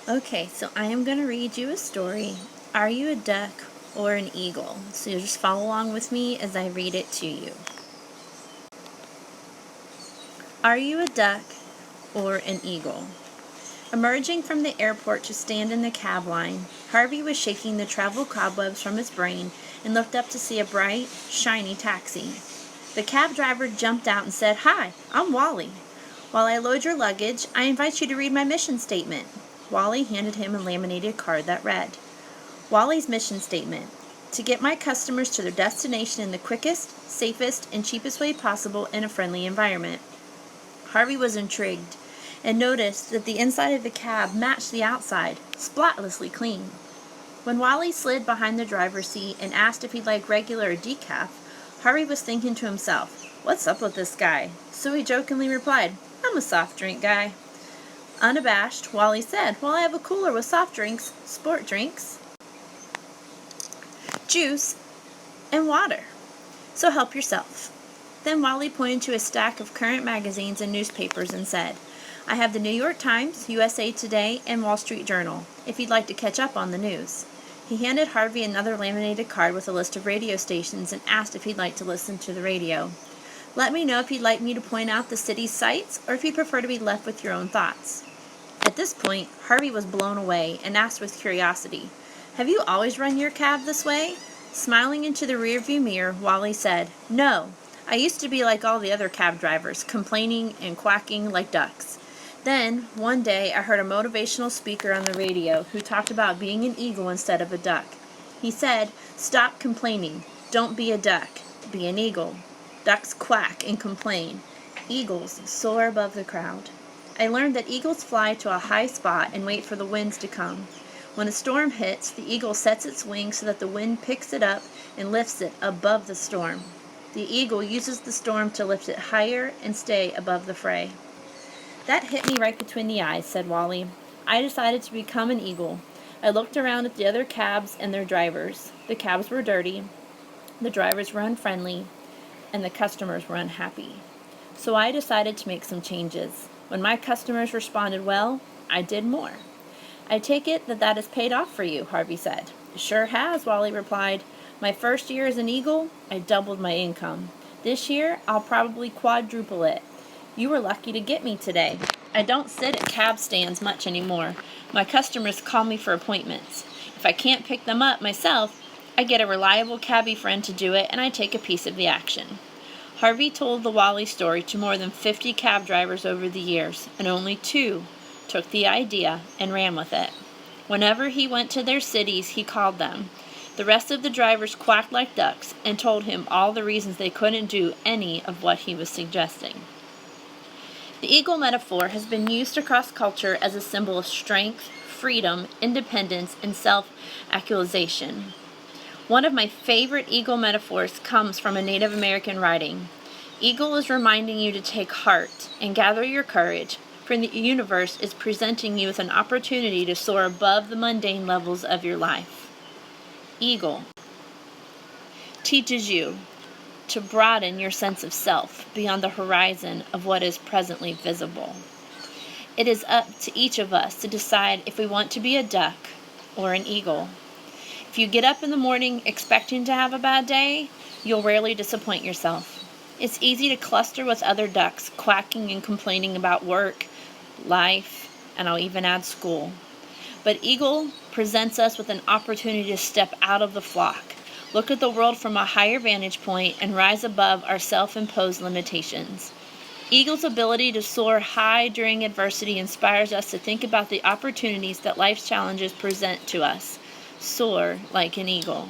Okay, so I am going to read you a story. Are you a duck or an eagle? So you'll just follow along with me as I read it to you. Are you a duck or an eagle? Emerging from the airport to stand in the cab line, Harvey was shaking the travel cobwebs from his brain and looked up to see a bright, shiny taxi. The cab driver jumped out and said, "Hi, I'm Wally. While I load your luggage, I invite you to read my mission statement." Wally handed him a laminated card that read, Wally's mission statement: to get my customers to their destination in the quickest, safest, and cheapest way possible in a friendly environment. Harvey was intrigued and noticed that the inside of the cab matched the outside, spotlessly clean. When Wally slid behind the driver's seat and asked if he'd like regular or decaf, Harvey was thinking to himself, "What's up with this guy?" So he jokingly replied, "I'm a soft drink guy." Unabashed, Wally said, "Well, I have a cooler with soft drinks, sport drinks, juice, and water. So help yourself." Then Wally pointed to a stack of current magazines and newspapers and said, "I have the New York Times, USA Today, and Wall Street Journal, if you'd like to catch up on the news." He handed Harvey another laminated card with a list of radio stations and asked if he'd like to listen to the radio. "Let me know if you'd like me to point out the city's sights or if you'd prefer to be left with your own thoughts." At this point, Harvey was blown away and asked with curiosity, "Have you always run your cab this way?" Smiling into the rearview mirror, Wally said, "No, I used to be like all the other cab drivers, complaining and quacking like ducks. Then, one day, I heard a motivational speaker on the radio who talked about being an eagle instead of a duck. He said, 'Stop complaining. Don't be a duck. Be an eagle. Ducks quack and complain. Eagles soar above the crowd.' I learned that eagles fly to a high spot and wait for the winds to come. When a storm hits, the eagle sets its wings so that the wind picks it up and lifts it above the storm. The eagle uses the storm to lift it higher and stay above the fray." "That hit me right between the eyes," said Wally. "I decided to become an eagle. I looked around at the other cabs and their drivers. The cabs were dirty, the drivers were unfriendly, and the customers were unhappy. So I decided to make some changes. When my customers responded well, I did more." "I take it that has paid off for you," Harvey said. "It sure has," Wally replied. "My first year as an eagle, I doubled my income. This year, I'll probably quadruple it. You were lucky to get me today. I don't sit at cab stands much anymore. My customers call me for appointments. If I can't pick them up myself, I get a reliable cabbie friend to do it, and I take a piece of the action." Harvey told the Wally story to more than 50 cab drivers over the years, and only 2 took the idea and ran with it. Whenever he went to their cities, he called them. The rest of the drivers quacked like ducks and told him all the reasons they couldn't do any of what he was suggesting. The eagle metaphor has been used across culture as a symbol of strength, freedom, independence, and self-actualization. One of my favorite eagle metaphors comes from a Native American writing. Eagle is reminding you to take heart and gather your courage, for the universe is presenting you with an opportunity to soar above the mundane levels of your life. Eagle teaches you to broaden your sense of self beyond the horizon of what is presently visible. It is up to each of us to decide if we want to be a duck or an eagle. If you get up in the morning expecting to have a bad day, you'll rarely disappoint yourself. It's easy to cluster with other ducks, quacking and complaining about work, life, and I'll even add school. But eagle presents us with an opportunity to step out of the flock, look at the world from a higher vantage point, and rise above our self-imposed limitations. Eagle's ability to soar high during adversity inspires us to think about the opportunities that life's challenges present to us. Soar like an eagle.